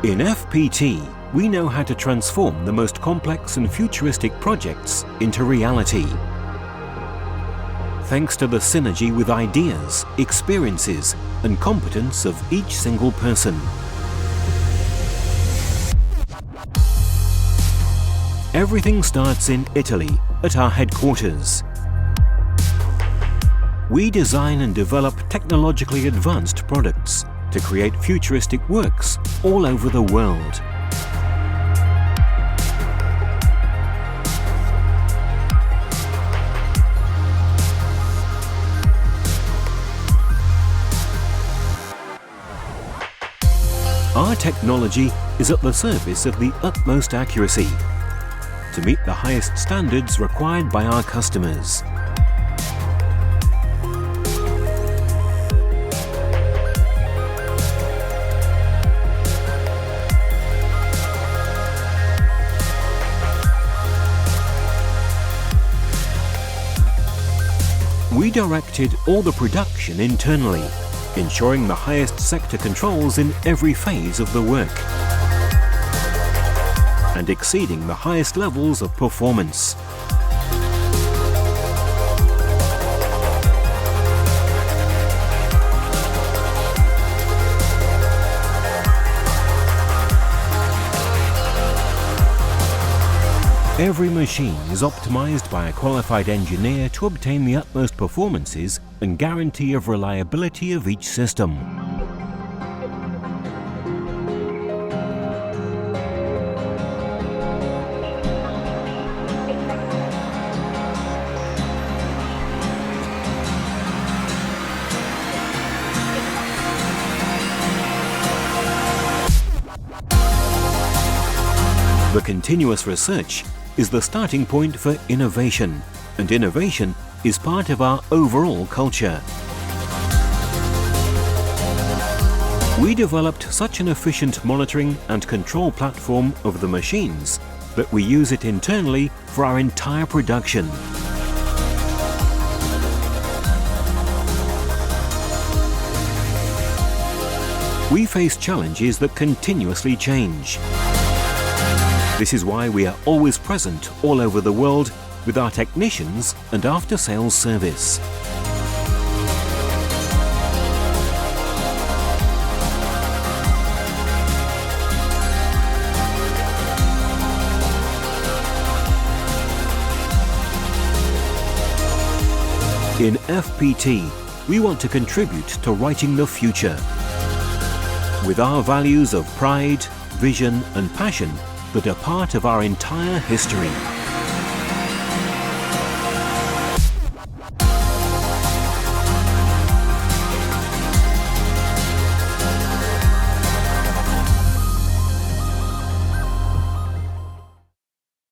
In FPT, we know how to transform the most complex and futuristic projects into reality. Thanks to the synergy with ideas, experiences, and competence of each single person. Everything starts in Italy, at our headquarters. We design and develop technologically advanced products to create futuristic works all over the world. Our technology is at the service of the utmost accuracy to meet the highest standards required by our customers. We directed all the production internally, ensuring the highest sector controls in every phase of the work, and exceeding the highest levels of performance. Every machine is optimized by a qualified engineer to obtain the utmost performances and guarantee of reliability of each system. The continuous research is the starting point for innovation, and innovation is part of our overall culture. We developed such an efficient monitoring and control platform of the machines that we use it internally for our entire production. We face challenges that continuously change. This is why we are always present all over the world with our technicians and after-sales service. In FPT, we want to contribute to writing the future. With our values of pride, vision, and passion that are part of our entire history.